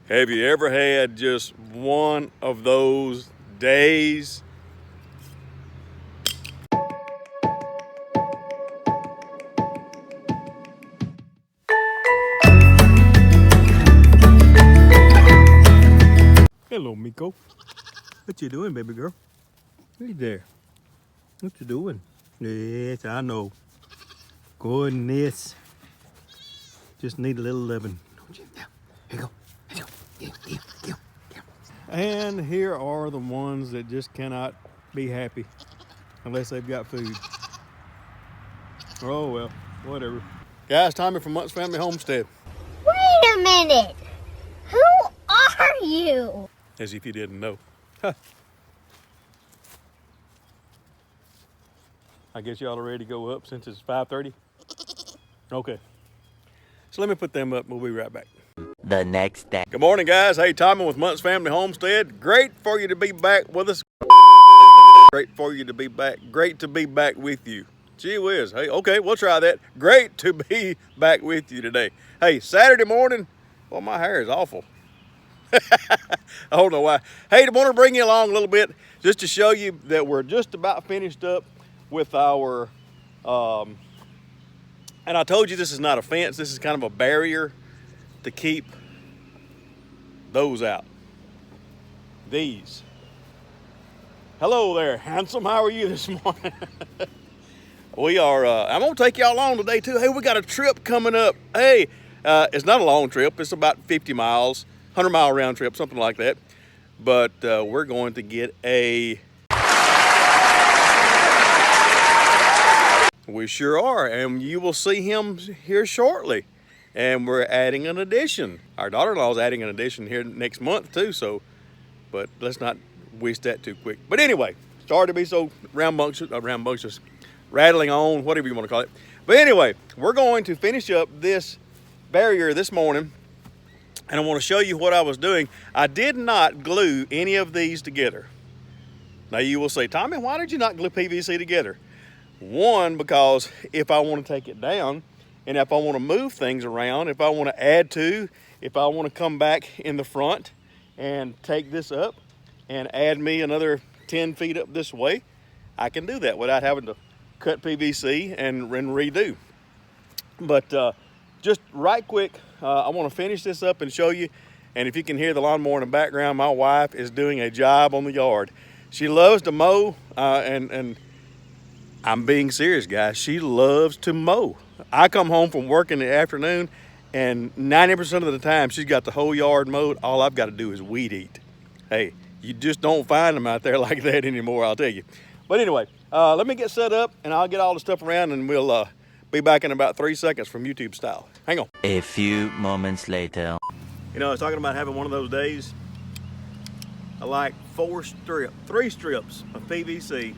Have you ever had just one of those days? Hello, Miko. What you doing, baby girl? Hey there. What you doing? Yes, I know. Goodness. Just need a little loving. Don't you? Yeah. Here you go. Here you go. Give. And here are the ones that just cannot be happy unless they've got food. Oh well, whatever. Guys, Tommy from Munt's Family Homestead. Wait a minute. Who are you? As if you didn't know. I guess y'all are ready to go up since it's 5:30. Okay. So let me put them up and we'll be right back. The next day. Good morning, guys. Hey, Tommy with Munt's Family Homestead. Great for you to be back with us. Great for you to be back. Great to be back with you. Gee whiz. Hey, okay, we'll try that. Great to be back with you today. Hey, Saturday morning. Well, my hair is awful. I don't know why. Hey, I want to bring you along a little bit just to show you that we're just about finished up with our, and I told you this is not a fence. This is kind of a barrier to keep those out. These. Hello there, handsome. How are you this morning? We are, I'm going to take y'all along today too. Hey, we got a trip coming up. Hey, it's not a long trip. It's about 50 miles, 100-mile round trip, something like that. But we're going to get a... We sure are, and you will see him here shortly. And we're adding an addition. Our daughter-in-law is adding an addition here next month too, so, but let's not wish that too quick. But anyway, sorry to be so rambunctious, rattling on, whatever you want to call it. But anyway, we're going to finish up this barrier this morning, and I want to show you what I was doing. I did not glue any of these together. Now you will say, Tommy, why did you not glue PVC together? One, because if I want to take it down, and if I want to move things around, if I want to add to, if I want to come back in the front and take this up and add me another 10 feet up this way, I can do that without having to cut PVC and redo. But just right quick, I want to finish this up and show you. And if you can hear the lawnmower in the background, my wife is doing a job on the yard. She loves to mow, and I'm being serious, guys. She loves to mow. I come home from work in the afternoon, and 90% of the time, she's got the whole yard mowed. All I've got to do is weed eat. Hey, you just don't find them out there like that anymore, I'll tell you. But anyway, let me get set up, and I'll get all the stuff around, and we'll be back in about 3 seconds from YouTube style. Hang on. A few moments later. You know, I was talking about having one of those days. I like 3 strips of PVC,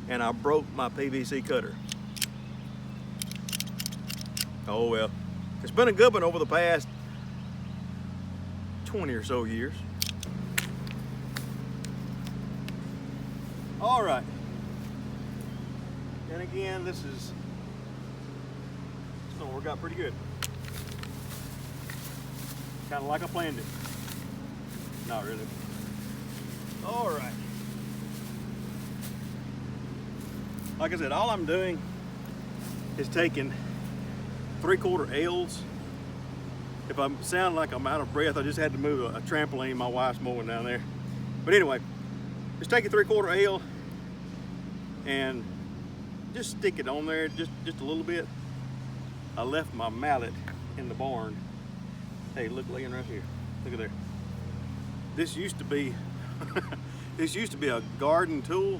and I broke my PVC cutter. Oh well, it's been a good one over the past 20 or so years. All right, and again, it's gonna work out pretty good. Kind of like I planned it. Not really. All right. Like I said, all I'm doing is taking 3/4 L's. If I sound like I'm out of breath, I just had to move a trampoline. My wife's mowing down there. But anyway, just take a 3/4 L and just stick it on there just a little bit. I left my mallet in the barn. Hey, look, laying right here. Look at there. This used to be this used to be a garden tool,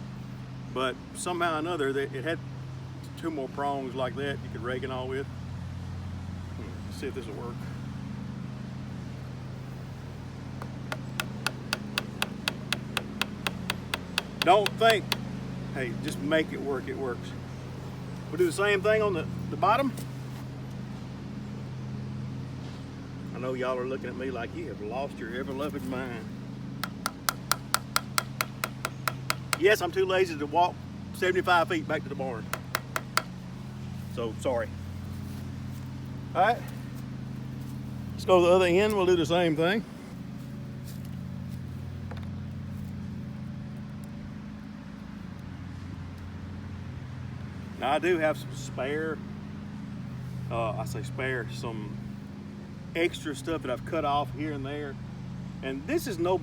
but somehow or another it had 2 more prongs like that you could rake it all with. Let's see if this will work. Don't think, hey, just make it work, it works. We'll do the same thing on the bottom. I know y'all are looking at me like you have lost your ever-loving mind. Yes, I'm too lazy to walk 75 feet back to the barn. So, sorry. All right, let's go to the other end. We'll do the same thing. Now I do have some spare, some extra stuff that I've cut off here and there. And this is no.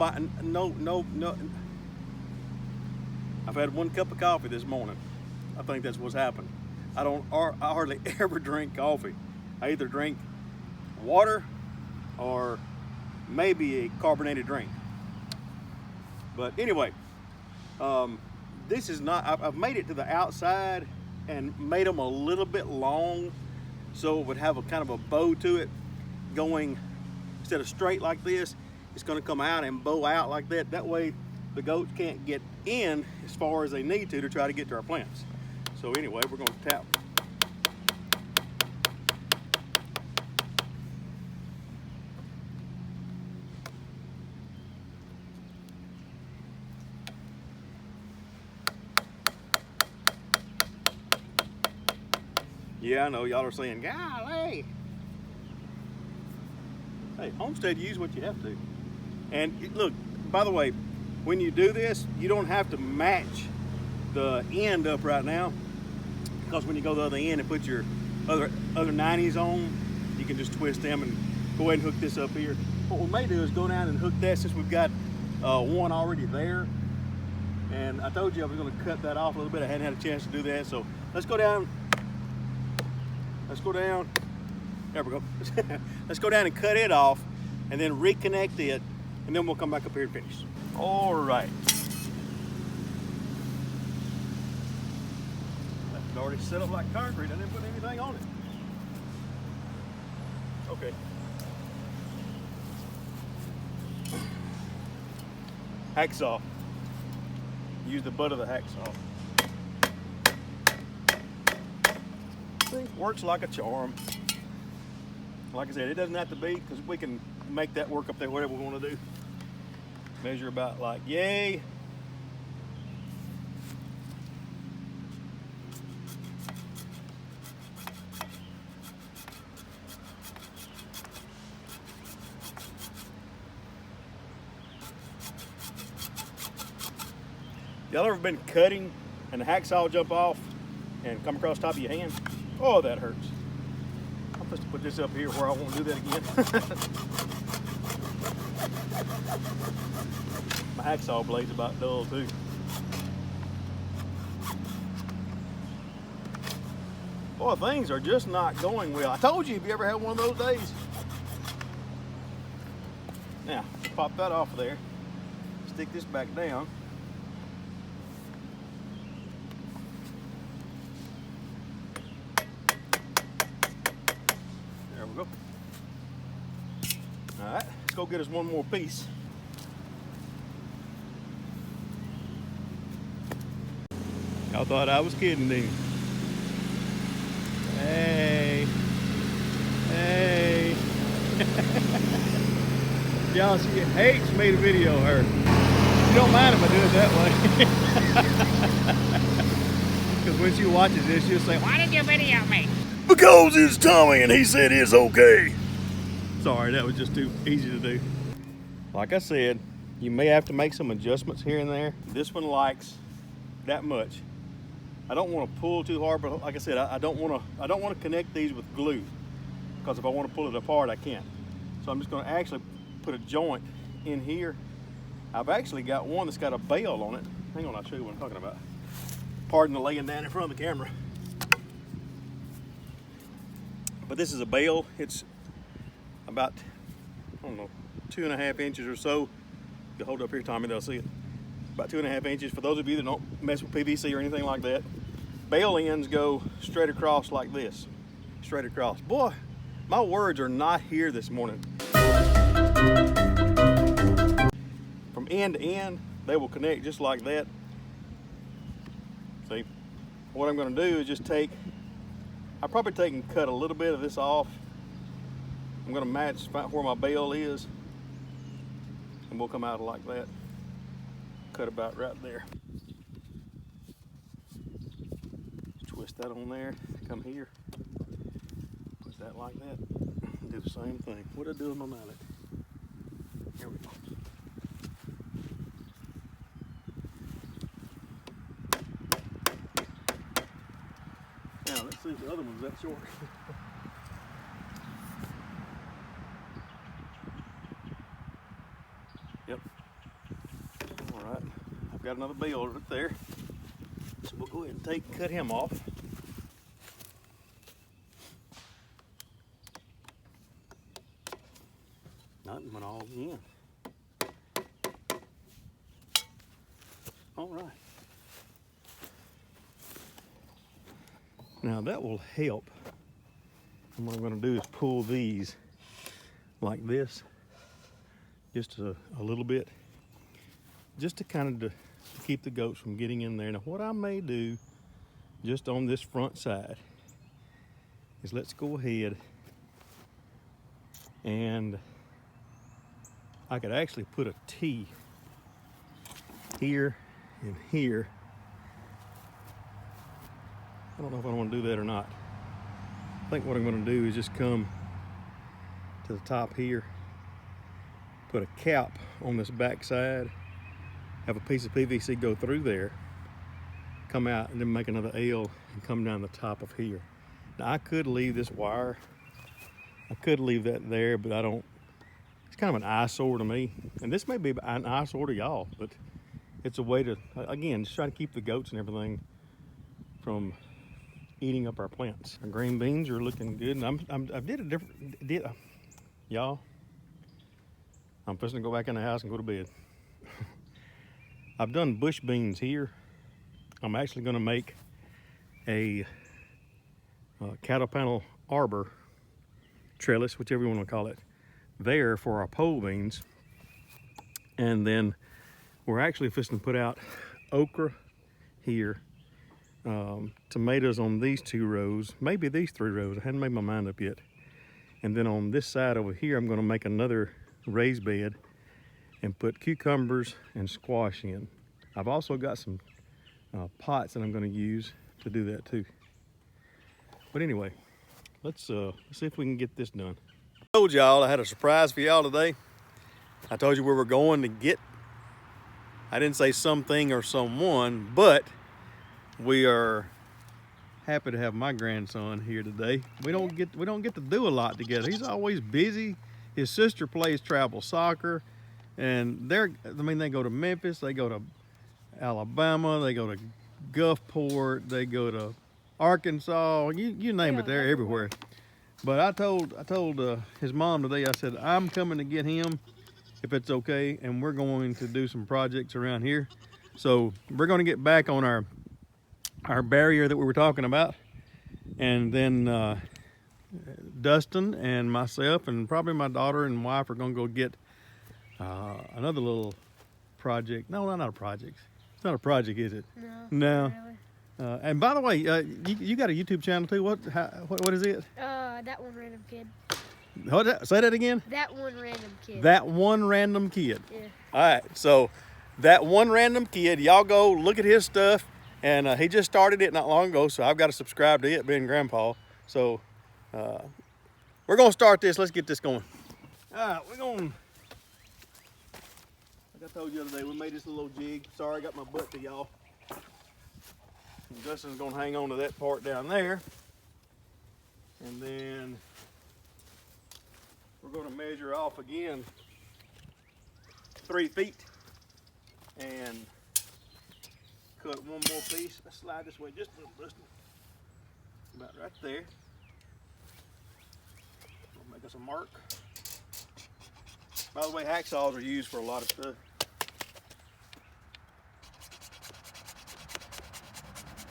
I've had 1 cup of coffee this morning. I think that's what's happened. I hardly ever drink coffee. I either drink water or maybe a carbonated drink. But anyway, this is not, I've made it to the outside and made them a little bit long so it would have a kind of a bow to it, going instead of straight like this, it's going to come out and bow out like that. That way the goats can't get in as far as they need to try to get to our plants. So anyway, we're going to tap. Yeah, I know y'all are saying, golly. Hey, Homestead, use what you have to. And look, by the way, when you do this, you don't have to match the end up right now, because when you go the other end and put your other 90s on, you can just twist them and go ahead and hook this up here. What we may do is go down and hook that, since we've got one already there. And I told you I was going to cut that off a little bit. I hadn't had a chance to do that, so let's go down. Let's go down. There we go. Let's go down and cut it off and then reconnect it, and then we'll come back up here and finish. All right. That's already set up like concrete. I didn't put anything on it. Okay. Hacksaw. Use the butt of the hacksaw. See, works like a charm. Like I said, it doesn't have to be, because we can make that work up there, whatever we want to do. Measure about like, yay. Y'all ever been cutting and the hacksaw jump off and come across the top of your hand? Oh, that hurts. I'm supposed to put this up here where I won't do that again. My hacksaw blade's about dull too. Boy, things are just not going well. I told you, if you ever had one of those days. Now, pop that off of there. Stick this back down. There we go. All right, let's go get us one more piece. Y'all thought I was kidding, didn't you? Hey. Hey. Y'all, she hates me to video her. You don't mind if I do it that way. Because when she watches this, she'll say, "Why did you video me?" Because it's Tommy and he said it's okay. Sorry, that was just too easy to do. Like I said, you may have to make some adjustments here and there. This one likes that much. I don't want to pull too hard, but like I said, I don't want to connect these with glue, because if I want to pull it apart, I can't. So I'm just going to actually put a joint in here. I've actually got one that's got a bail on it. Hang on, I'll show you what I'm talking about. Pardon the laying down in front of the camera. But this is a bail. It's about, I don't know, 2.5 inches or so. You hold up here, Tommy, they'll see it. About 2.5 inches. For those of you that don't mess with PVC or anything like that, bail ends go straight across like this. Straight across. Boy, my words are not here this morning. From end to end, they will connect just like that. See, what I'm going to do is just take, I'll probably take and cut a little bit of this off. I'm going to match where my bail is, and we'll come out like that. Cut about right there. Twist that on there, come here, put that like that, do the same thing. What did I do with my mallet? Here we go. see if the other one's that short. Yep. All right. I've got another bale right there. So we'll go ahead and cut him off. Nothing went all in. All right. Now that will help. And what I'm going to do is pull these like this, just a little bit, just to kind of keep the goats from getting in there. Now what I may do just on this front side is let's go ahead and I could actually put a T here and here. I don't know if I want to do that or not. I think what I'm going to do is just come to the top here, put a cap on this back side, have a piece of PVC go through there, come out, and then make another L and come down the top of here. Now I could leave this wire, I could leave that there, but I don't. It's kind of an eyesore to me, and this may be an eyesore to y'all, but it's a way to, again, just try to keep the goats and everything from eating up our plants. Our green beans are looking good, and I did a different, y'all, I'm supposed to go back in the house and go to bed. I've done bush beans here. I'm actually going to make a cattle panel arbor trellis, whichever you want to call it, there for our pole beans. And then we're actually fixing to put out okra here, tomatoes on these 2 rows, maybe these 3 rows. I hadn't made my mind up yet. And then on this side over here, I'm going to make another raised bed and put cucumbers and squash in. I've also got some pots that I'm going to use to do that too. But anyway, let's see if we can get this done. I told y'all I had a surprise for y'all today. I told you where we're going to get. I didn't say something or someone, but we are happy to have my grandson here today. We don't get to do a lot together. He's always busy. His sister plays travel soccer, and they go to Memphis, they go to Alabama, they go to Gulfport, they go to Arkansas. You name it, they're everywhere. But I told his mom today, I said, I'm coming to get him if it's okay, and we're going to do some projects around here. So we're going to get back on our barrier that we were talking about, and then Dustin and myself and probably my daughter and wife are going to go get another little project. No, not a project. It's not a project, is it? No. Really. And by the way, you got a YouTube channel too. What is it? That one random kid. Say that again. That one random kid. That one random kid. Yeah. All right. So that one random kid, y'all go look at his stuff, and he just started it not long ago. So I've got to subscribe to it, being Grandpa. So we're gonna start this. Let's get this going. All right, we're gonna. Like I told you the other day, we made this little jig. Sorry, I got my butt to y'all. And Dustin's gonna hang on to that part down there. And then we're gonna measure off again 3 feet and cut one more piece. Let's slide this way just a little, Dustin. About right there. We'll make us a mark. By the way, hacksaws are used for a lot of stuff.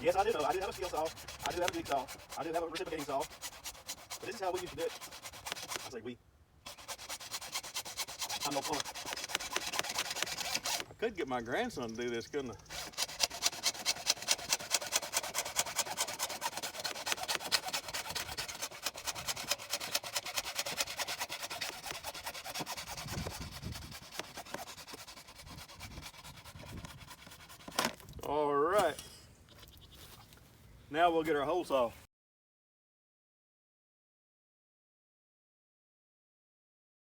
Yes, I do know. I do have a skill saw. I do have a jigsaw. I do have a reciprocating saw. But this is how we used to do it. I say we. I'm no fun. I could get my grandson to do this, couldn't I? All right. Now we'll get our hole saw.